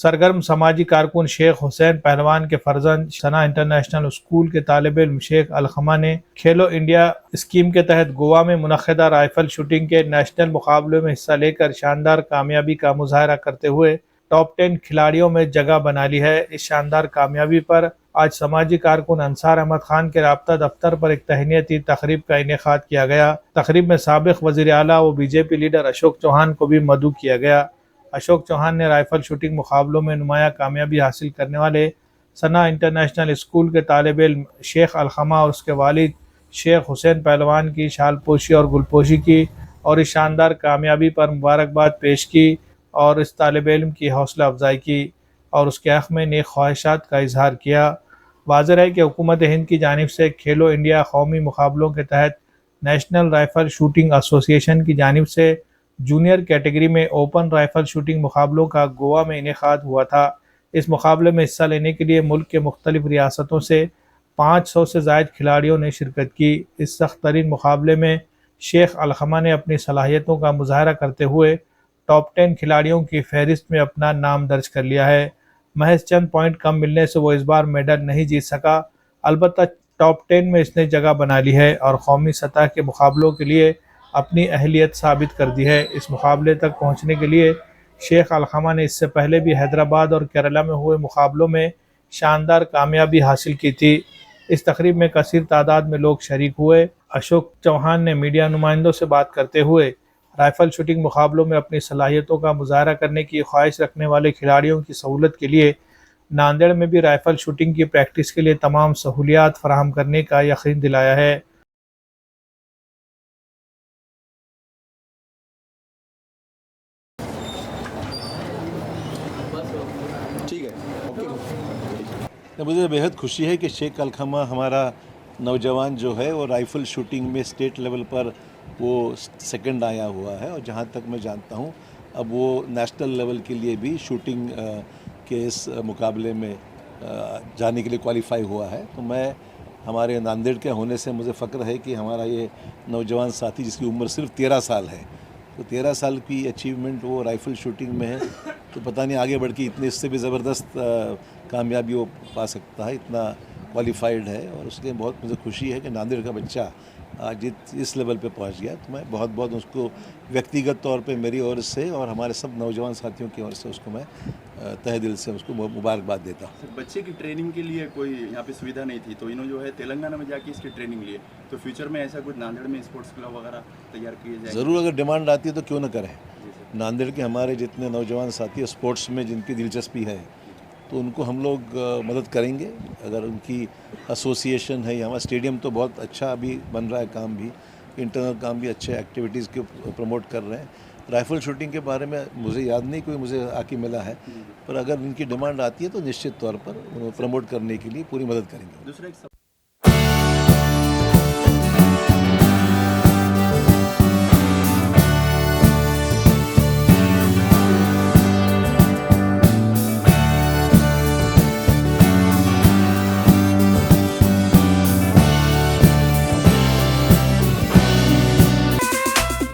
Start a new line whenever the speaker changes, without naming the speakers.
सरगर्म समाजी कारकुन शेख हुसैन पहलवान के फर्जंद सना इंटरनेशनल स्कूल के तालिब इल्म शेख अलखमा ने खेलो इंडिया स्कीम के तहत गोवा में मुनक्किदा राइफल शूटिंग के नेशनल मुकाबले में हिस्सा लेकर शानदार कामयाबी का मुजाहरा करते हुए टॉप 10 खिलाड़ियों में जगह बना ली है। इस शानदार कामयाबी पर आज समाजी कारकुन अंसार अहमद खान के राब्ता दफ्तर पर एक तहनीती तकरीब का इनेकाद किया गया। तकरीब में साबिक वज़ीर आला व बीजेपी लीडर अशोक चौहान को भी मदऊ किया गया। अशोक चौहान ने राइफल शूटिंग मुकाबलों में नुमाया कामयाबी हासिल करने वाले सना इंटरनेशनल स्कूल के तालिब इल्म शेख अलखमा और उसके वालिद शेख हुसैन पहलवान की शालपोशी और गुलपोशी की और इस शानदार कामयाबी पर मुबारकबाद पेश की और इस तालिब इल्म की हौसला अफजाई की और उसके हक़ में नेक ख्वाहिशात का इजहार किया। वाज़ेह है कि हुकूमत हिंद की जानिब से खेलो इंडिया कौमी मुकाबलों के तहत नेशनल राइफल शूटिंग एसोसिएशन की जानिब से जूनियर कैटेगरी में ओपन राइफल शूटिंग मुकाबलों का गोवा में इनेकाद हुआ था। इस मुकाबले में हिस्सा लेने के लिए मुल्क के मुख्तलिफ रियासतों से 500 से ज़ायद खिलाड़ियों ने शिरकत की। इस सख्त तरीन मुकाबले में शेख अलखमा ने अपनी सलाहियतों का मुजाहरा करते हुए टॉप 10 खिलाड़ियों की फहरिस्त में अपना नाम दर्ज कर लिया है। महज चंद पॉइंट कम मिलने से वो इस बार मेडल नहीं जीत सका, अलबत्ता टॉप 10 में इसने जगह बना ली है और कौमी सतह के मुकाबलों के लिए अपनी अहलियत साबित कर दी है। इस मुकाबले तक पहुंचने के लिए शेख अलखमा ने इससे पहले भी हैदराबाद और केरला में हुए मुकाबलों में शानदार कामयाबी हासिल की थी। इस तकरीब में कसीर तादाद में लोग शरीक हुए। अशोक चौहान ने मीडिया नुमाइंदों से बात करते हुए राइफल शूटिंग मुकाबलों में अपनी सलाहियतों का मुजाहरा करने की ख्वाहिश रखने वाले खिलाड़ियों की सहूलत के लिए नांदेड़ में भी राइफल शूटिंग की प्रैक्टिस के लिए तमाम सहूलियात फराहम करने का यकीन दिलाया है।
ठीक है, ओके। मुझे बेहद खुशी है कि शेख अलखमा हमारा नौजवान जो है वो राइफ़ल शूटिंग में स्टेट लेवल पर वो सेकंड आया हुआ है और जहाँ तक मैं जानता हूँ अब वो नेशनल लेवल के लिए भी शूटिंग के इस मुकाबले में जाने के लिए क्वालिफाई हुआ है। तो मैं हमारे नांदेड़ के होने से मुझे फ़ख्र है कि हमारा ये नौजवान साथी जिसकी उम्र सिर्फ 13 साल है, तो 13 साल की अचीवमेंट वो राइफ़ल शूटिंग में है, तो पता नहीं आगे बढ़ के इतने इससे भी ज़बरदस्त कामयाबी वो पा सकता है, इतना क्वालिफाइड है। और उसके बहुत मुझे खुशी है कि नांदेड़ का बच्चा आज इस लेवल पे पहुंच गया। तो मैं बहुत बहुत उसको व्यक्तिगत तौर पे मेरी ओर से और हमारे सब नौजवान साथियों की ओर से उसको मैं तहे दिल से उसको मुबारकबाद देता हूँ।
बच्चे की ट्रेनिंग के लिए कोई यहाँ पे सुविधा नहीं थी, तो इन्होंने जो है तेलंगाना में जाके इसकी ट्रेनिंग लिए, तो फ्यूचर में ऐसा कुछ नांदेड़ में स्पोर्ट्स क्लब वगैरह तैयार किए जाए?
ज़रूर, अगर डिमांड आती है तो क्यों ना करें। नांदेड़ के हमारे जितने नौजवान साथी स्पोर्ट्स में जिनकी दिलचस्पी है तो उनको हम लोग मदद करेंगे। अगर उनकी एसोसिएशन है, हमारा स्टेडियम तो बहुत अच्छा अभी बन रहा है, काम भी इंटरनल काम भी अच्छे एक्टिविटीज़ के प्रमोट कर रहे हैं। राइफ़ल शूटिंग के बारे में मुझे याद नहीं कोई मुझे आके मिला है, पर अगर उनकी डिमांड आती है तो निश्चित तौर पर प्रमोट करने के लिए पूरी मदद करेंगे।
दूसरा एक